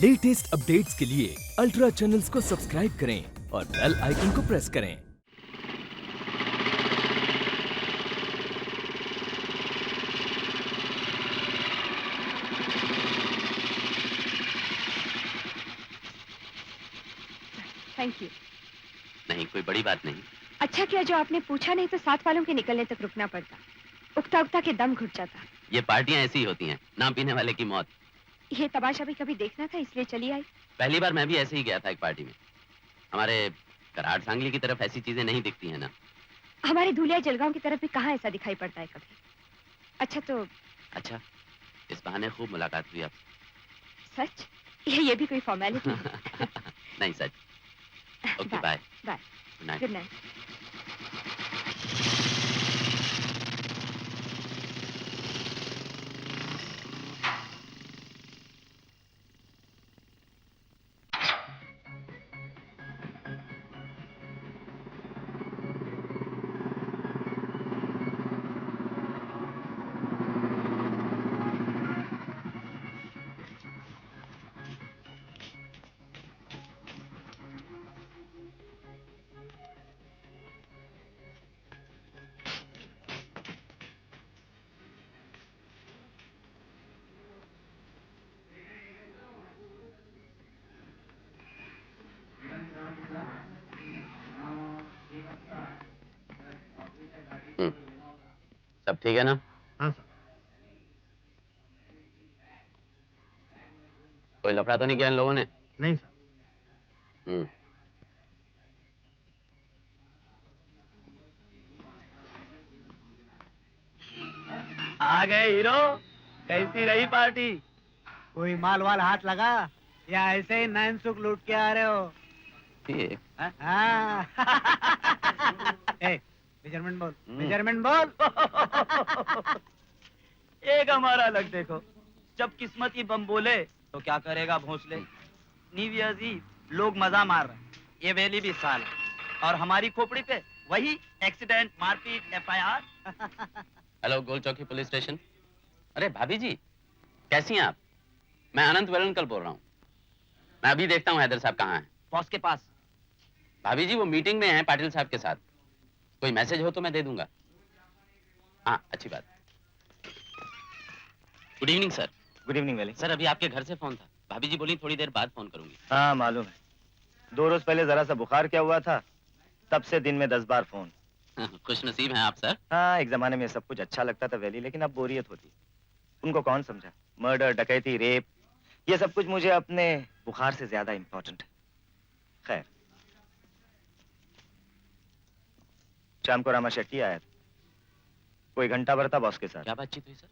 Latest updates के लिए ultra channels को सब्सक्राइब करें और बेल आइकन को प्रेस करें। Thank you. नहीं, कोई बड़ी बात नहीं। अच्छा किया जो आपने पूछा, नहीं तो साथ वालों के निकलने तक रुकना पड़ता। उगता उगता के दम घुट जाता। ये पार्टियां ऐसी ही होती हैं, ना पीने वाले की मौत। ये तमाशा भी कभी देखना था, इसलिए चली आई। पहली बार मैं भी ऐसे ही गया था एक पार्टी में। हमारे कराड़ सांगली की तरफ ऐसी चीजें नहीं दिखती हैं ना। हमारे धूलिया जलगांव की तरफ भी कहाँ ऐसा दिखाई पड़ता है कभी। अच्छा तो अच्छा, इस बहाने खूब मुलाकात हुई आपसे। सच? ये भी कोई फॉर्मेलिटी? नहीं सच। Okay, bye bye. Good night. Good night. सब ठीक है ना? हाँ सर। कोई लफड़ा तो नहीं किया इन लोगों ने? नहीं सर। आ गए हीरो। कैसी रही पार्टी? कोई माल वाल हाथ लगा या ऐसे ही नैन सुख लूट के आ रहे हो? ये हाँ। मेजरमेंट बोल, मेजरमेंट बोल। एक हमारा लग देखो, जब किस्मत ही बम बोले तो क्या करेगा भोंसले। न्यू ईयर ईव लोग मजा मार रहे हैं, ये वेली भी साल है और हमारी खोपड़ी पे वही एक्सीडेंट, मारपीट, एफआईआर। हेलो, गोल चौकी पुलिस स्टेशन। अरे भाभी जी, कैसी हैं आप? मैं अनंत वेलनकल बोल रहा हूँ। मैं अभी देखता हूँ हैदर साहब कहाँ हैं। बॉस के पास। भाभी जी वो मीटिंग में हैं पाटिल साहब के साथ। कोई मैसेज हो तो मैं दे दूंगा। हाँ, अच्छी बात। Good evening sir. Good evening वेली। सर अभी आपके घर से फोन था, भाभी जी बोली थोड़ी देर बाद फोन करूंगी। हाँ मालूम है, 2 रोज पहले जरा सा बुखार क्या हुआ था, तब से दिन में 10 बार फोन। खुश नसीब हैं आप सर। हाँ, एक जमाने में सब कुछ अच्छा लगता था वेली, लेकिन अब बोरियत होती। उनको कौन समझा? मर्डर, डकैती, रेप, ये सब कुछ मुझे अपने बुखार से ज्यादा इम्पोर्टेंट है। खैर, शाम को रामा शेट्टी आया था, कोई घंटा भर था बॉस के साथ। क्या बातचीत हुई सर?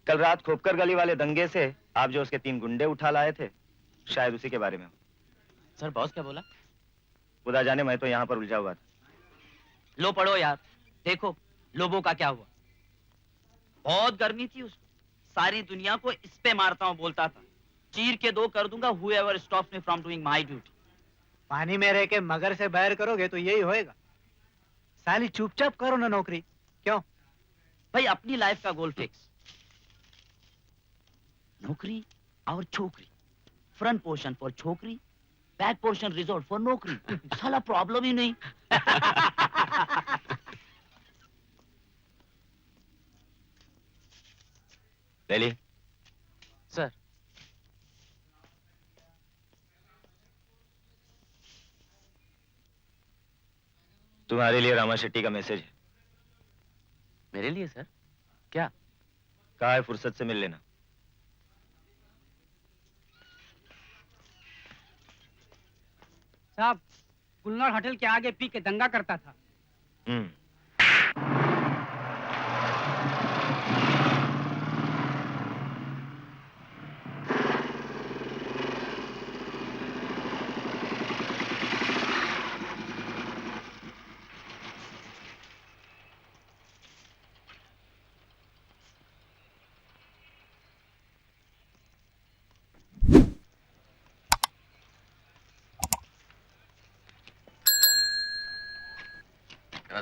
कल रात खोपकर गली वाले दंगे से आप जो उसके 3 गुंडे उठा लाए थे, शायद उसी के बारे में हो। सर बॉस क्या बोला? खुदा जाने, मैं तो यहाँ पर उलझा हुआ था। लो पढ़ो यार, देखो लोगों का क्या हुआ। बहुत गर्मी थी उसको, सारी दुनिया को इस पे मारता हूँ बोलता था। चीर के 2 कर दूंगा whoever stops me from doing my duty। पानी में रह के मगर से बैर करोगे तो यही होएगा। साली चुपचाप करो ना नौकरी। क्यों? भाई अपनी लाइफ का गोल फिक्स, नौकरी और छोकरी। फ्रंट पोर्शन फॉर छोकरी, बैक पोर्शन रिजॉर्ट फॉर नौकरी। साला प्रॉब्लम ही नहीं। वेली, सर तुम्हारे लिए रामा शेट्टी का मैसेज है। मेरे लिए सर? क्या? कहा है फुर्सत से मिल लेना। साहब, गुलनार होटल के आगे पी के दंगा करता था।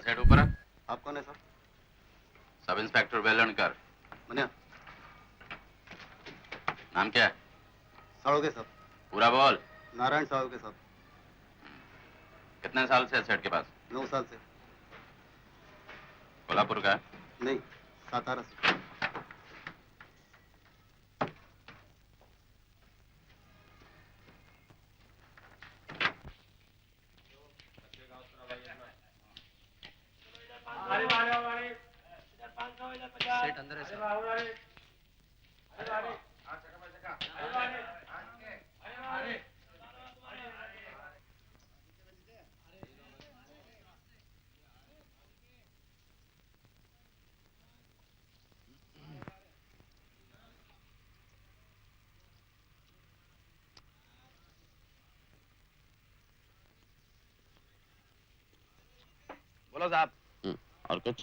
सेट ऊपर है। आप कौन है सर? Sub inspector Velankar. मनिया। नाम क्या है? साळोगे साहब, पूरा बोल। नारायण साळोगे साहब, कितने साल से सेठ के पास? 9 साल से। कोल्हापुर का? नहीं, सातारा से। सेठ अंदर है सर। बोलो साहब। और कुछ?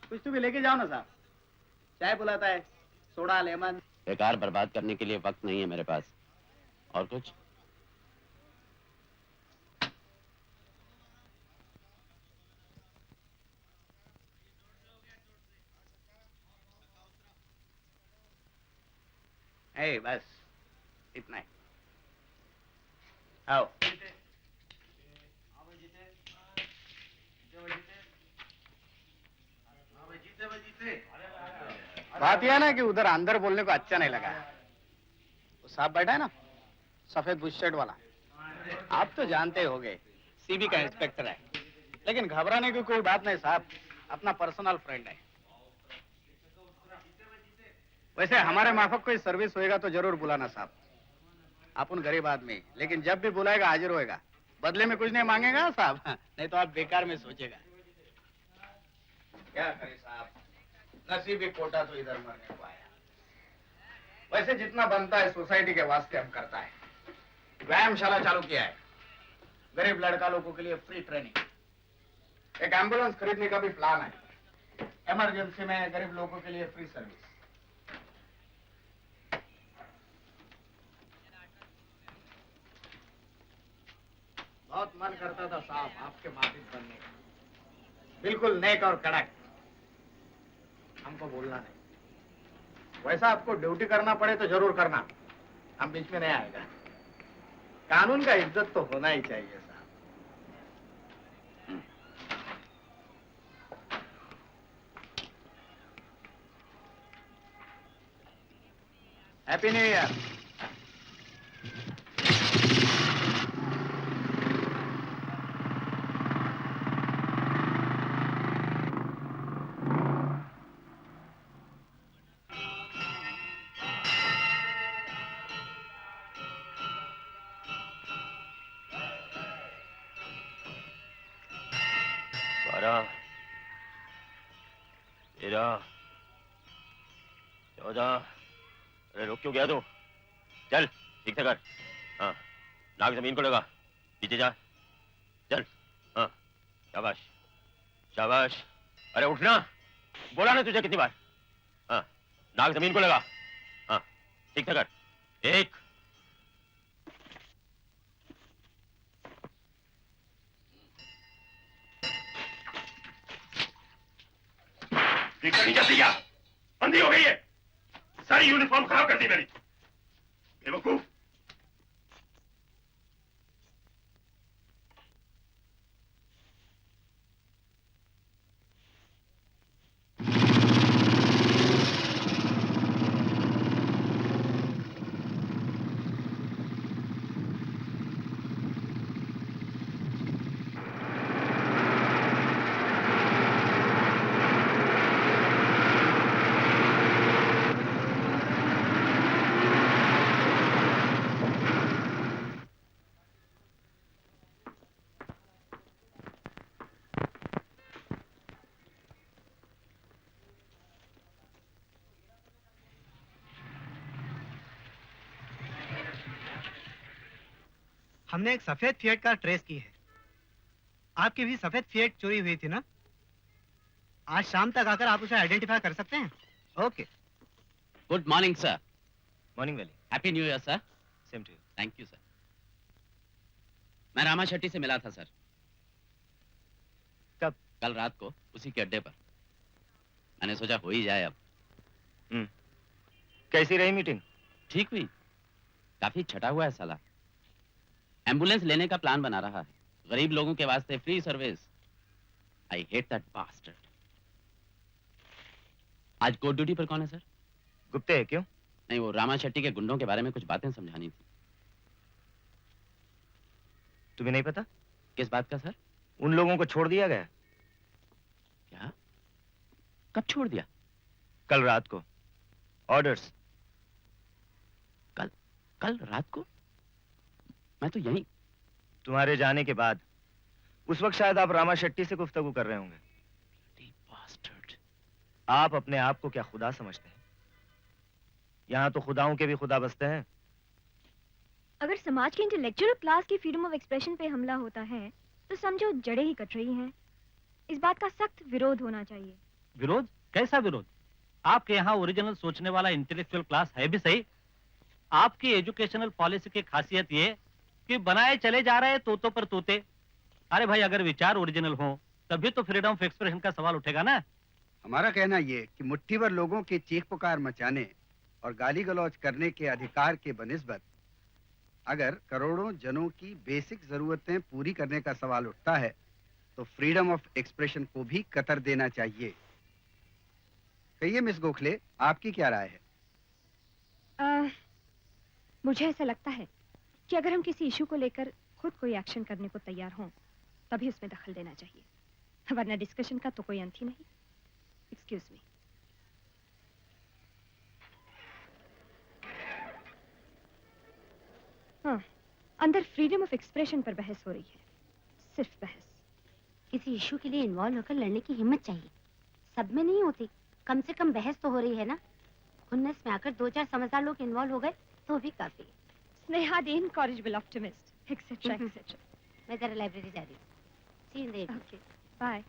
कुछ तो भी लेके जाओ ना साहब। चाय बुलाता है, सोडा, लेमन। बेकार बर्बाद करने के लिए वक्त नहीं है मेरे पास। और कुछ? बस इतना ही। आओ। बात यह है ना कि उधर अंदर बोलने को अच्छा नहीं लगा। वो साहब बैठा है ना, सफेद बुशर्ट वाला, आप तो जानते होगे सीबी का इंस्पेक्टर है। लेकिन घबराने की कोई बात नहीं साहब, अपना पर्सनल फ्रेंड है। वैसे हमारे माफक कोई सर्विस होएगा तो जरूर बुलाना साहब। अपन गरीब आदमी, लेकिन जब भी बुलाएगा हाजिर होएगा। बदले में कुछ नहीं मांगेगा साहब, नहीं तो आप बेकार में सोचेगा। क्या करे साहब, नसीबी कोटा तो इधर मरने को आया। वैसे जितना बनता है सोसाइटी के वास्ते हम करता है। व्यायामशाला चालू किया है, गरीब लड़का लोगों के लिए फ्री ट्रेनिंग। एक एम्बुलेंस खरीदने का भी प्लान है, इमरजेंसी में गरीब लोगों के लिए फ्री सर्विस। बहुत मन करता था साहब आपके माफिक बनने का, बिल्कुल नेक और कड़क। हमको बोलना नहीं। वैसा आपको ड्यूटी करना पड़े तो जरूर करना, हम बीच में नहीं आएगा। कानून का इज्जत तो होना ही चाहिए साहब। Happy new year. बारह, 13, 14। अरे रुक क्यों गया तू? चल ठीक से कर। हाँ, नाक जमीन को लगा, पीछे जा। चल। हाँ, शाबाश शाबाश। अरे उठना, बोला ना तुझे कितनी बार। हाँ, नाक जमीन को लगा। हाँ, ठीक से कर। 1। नहीं चलती क्या? बंदी हो गई है। सारी यूनिफॉर्म खराब कर दी मेरी, बेवकूफ। हमने एक सफेद फिएट कार ट्रेस की है। आपकी भी सफेद फिएट चोरी हुई थी ना? आज शाम तक आकर आप उसे आइडेंटिफाई कर सकते हैं? Okay. Good morning sir. Morning वैली। Happy new year sir. Same to you. Thank you sir. मैं रामा शेट्टी से मिला था सर। कब? कल रात को उसी के अड्डे पर। मैंने सोचा हो ही जाए अब। कैसी रही मीटिंग? ठीक हुई। काफी छटा हुआ है साला। एम्बुलेंस लेने का प्लान बना रहा है, गरीब लोगों के वास्ते free service. I hate that bastard. आज कोर्ट ड्यूटी पर कौन है सर? गुप्ते है क्यों? नहीं, वो रामा शेट्टी के गुंडों के बारे में कुछ बातें समझानी थी। तुम्हें नहीं पता? किस बात का सर? उन लोगों को छोड़ दिया गया। क्या? कब छोड़ दिया? कल रात को। ऑर्डर्स। कल रात को? मैं तो यहीं। तुम्हारे जाने के बाद। उस वक्त शायद आप रामा शेट्टी से गुफ्तगू कर रहे होंगे। Bastard. आप अपने आप को क्या खुदा समझते हैं? यहाँ तो खुदाओं के भी खुदा बसते हैं। अगर समाज के इंटेलेक्चुअल क्लास की फ्रीडम ऑफ एक्सप्रेशन पे हमला होता है तो समझो जड़ें ही कट रही हैं। इस बात का सख्त विरोध होना चाहिए। विरोध? कैसा विरोध? आपके यहाँ ओरिजिनल सोचने वाला इंटेलेक्चुअल क्लास है भी सही। आपकी एजुकेशनल पॉलिसी की खासियत ये कि बनाए चले जा रहे तोतों पर तोते। अरे भाई, अगर विचार ओरिजिनल हो तभी तो फ्रीडम ऑफ एक्सप्रेशन का सवाल उठेगा ना। हमारा कहना ये कि मुट्ठी भर लोगों के चीख पुकार मचाने और गाली गलौज करने के अधिकार के बनिस्बत अगर करोड़ों जनों की बेसिक जरूरतें पूरी करने का सवाल उठता है तो फ्रीडम ऑफ एक्सप्रेशन को भी कतर देना चाहिए। कहिए मिस गोखले, आपकी क्या राय है? मुझे ऐसा लगता है कि अगर हम किसी इशू को लेकर खुद कोई एक्शन करने को तैयार हों तभी उसमें दखल देना चाहिए, वरना डिस्कशन का तो कोई अंत ही नहीं। Excuse me. हाँ, अंदर फ्रीडम ऑफ एक्सप्रेशन पर बहस हो रही है, सिर्फ बहस। किसी इशू के लिए इन्वॉल्व होकर लड़ने की हिम्मत चाहिए। सब में नहीं होती, कम से कम बहस तो हो रही है ना। खुन्नस में आकर 2-4 समझदार लोग इन्वॉल्व हो गए तो भी काफी। Sneha the incorrigible optimist, etcetera etcetera. मैं जरा लाइब्रेरी जा रही हूँ। See you there. Okay, bye.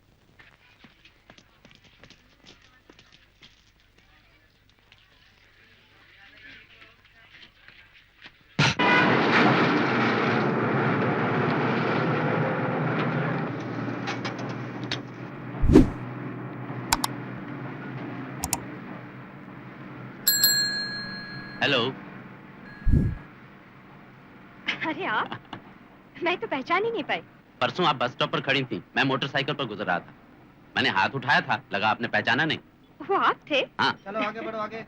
Hello. अरे आप? मैं तो पहचान ही नहीं पाई। परसों आप बस स्टॉप पर खड़ी थी, मैं मोटरसाइकिल पर गुजर रहा था। मैंने हाथ उठाया था, लगा आपने पहचाना नहीं। वो आप थे? हाँ। चलो आगे बढ़ो आगे।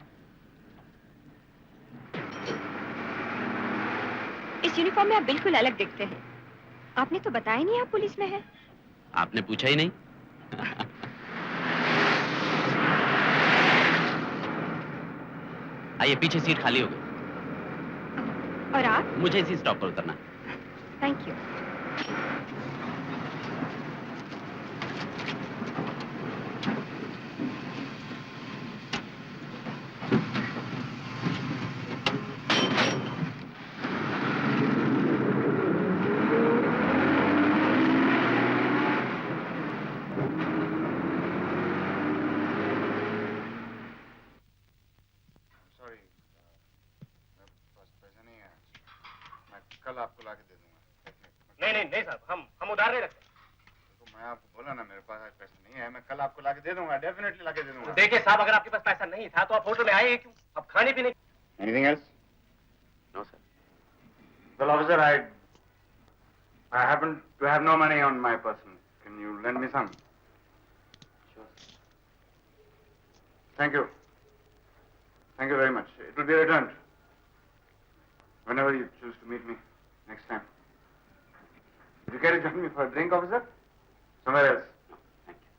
इस यूनिफॉर्म में आप बिल्कुल अलग दिखते हैं। आपने तो बताया नहीं आप पुलिस में हैं। आपने पूछा ही नहीं। आइए, पीछे सीट खाली हो गई। और आप? मुझे इसी स्टॉप पर उतरना। Thank you. कल आपको लाके दे दूंगा। नहीं साहब, हम उधार नहीं रखते। तो मैं आपको बोला ना मेरे पास आज पैसे नहीं है, मैं कल आपको लाके दे दूंगा, डेफिनेटली लाके दे दूंगा। देखिए साहब, अगर आपके पास पैसा नहीं था तो आप होटल में आए ही क्यों? अब खाने पीने। Anything else? No sir. Well officer, I happen to have no money on my person. Can you lend me some? Sure. Thank you. Thank you very much. It will be returned whenever you choose to meet me next time. Did you care to join me for a drink, officer? Somewhere else? No, thank you.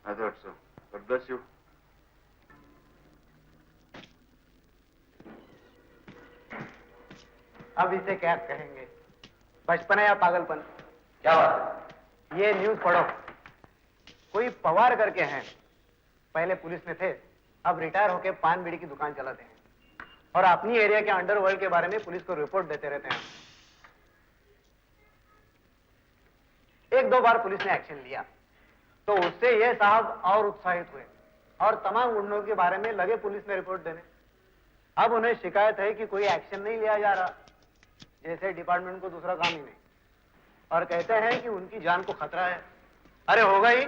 I thought so. God bless you. अब इसे क्या कहेंगे, बचपन है या पागलपन? क्या बात है? ये न्यूज पढ़ो। कोई पवार करके हैं, पहले पुलिस में थे, अब रिटायर होके पान बीड़ी की दुकान चलाते हैं और अपनी एरिया के अंडरवर्ल्ड के बारे में पुलिस को रिपोर्ट देते रहते हैं। 1-2 बार पुलिस ने एक्शन लिया तो उससे ये साहब और उत्साहित हुए और तमाम गुंडों के बारे में लगे पुलिस में रिपोर्ट देने। अब उन्हें शिकायत है कि कोई एक्शन नहीं लिया जा रहा, जैसे डिपार्टमेंट को दूसरा काम ही नहीं, और कहते हैं कि उनकी जान को खतरा है। अरे होगा ही,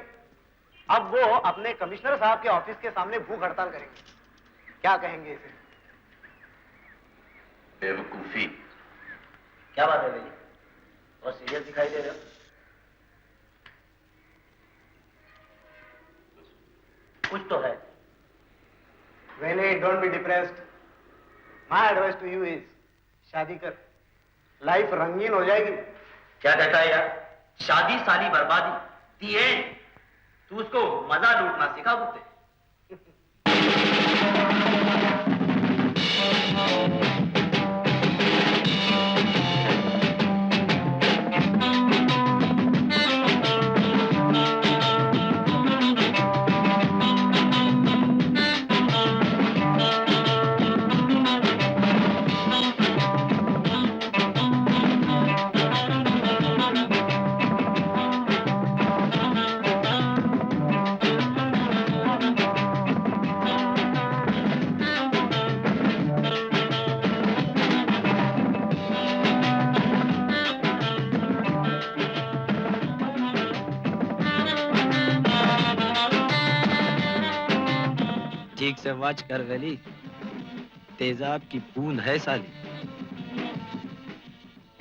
अब वो अपने कमिश्नर साहब के ऑफिस के सामने भूख हड़ताल करेंगे। क्या कहेंगे इसे? फी। क्या बात है भाई, बहुत सीरियस दिखाई दे रहे हो। कुछ तो है। वेले, don't be depressed. My advice to you is शादी कर, लाइफ रंगीन हो जाएगी। क्या कहता है यार, शादी साली बर्बादी, दी एंड। तू उसको मजा लूटना सिखा बुते। ठीक से वाच कर वली, तेजाब की बूंद है साली।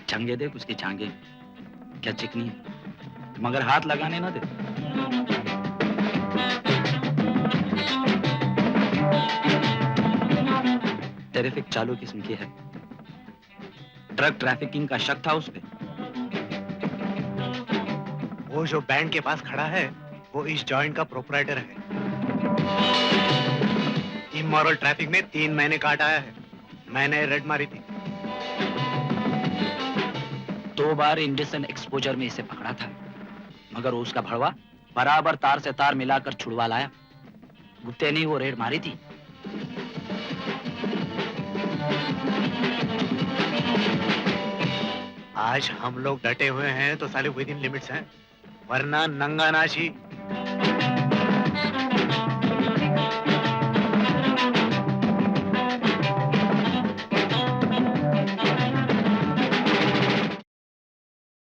छंगे देख उसकी छांगे, क्या चिकनी है, मगर हाथ लगाने ना दे। टेरिफिक चालू किस्म की है, ड्रग ट्रैफिकिंग का शक था उस पे। वो जो बैंड के पास खड़ा है वो इस जॉइंट का प्रोपराइटर है। इमोरल ट्रैफिक में 3 महीने काट आया है। मैंने रेड मारी थी। 2 बार इंडिसेंट एक्सपोजर में इसे पकड़ा था, मगर उसका भड़वा बराबर तार से तार मिलाकर छुड़वा लाया। गुत्ते ने वो रेड मारी थी। आज हम लोग डटे हुए हैं तो साले विद इन लिमिट्स हैं, वरना नंगा नाची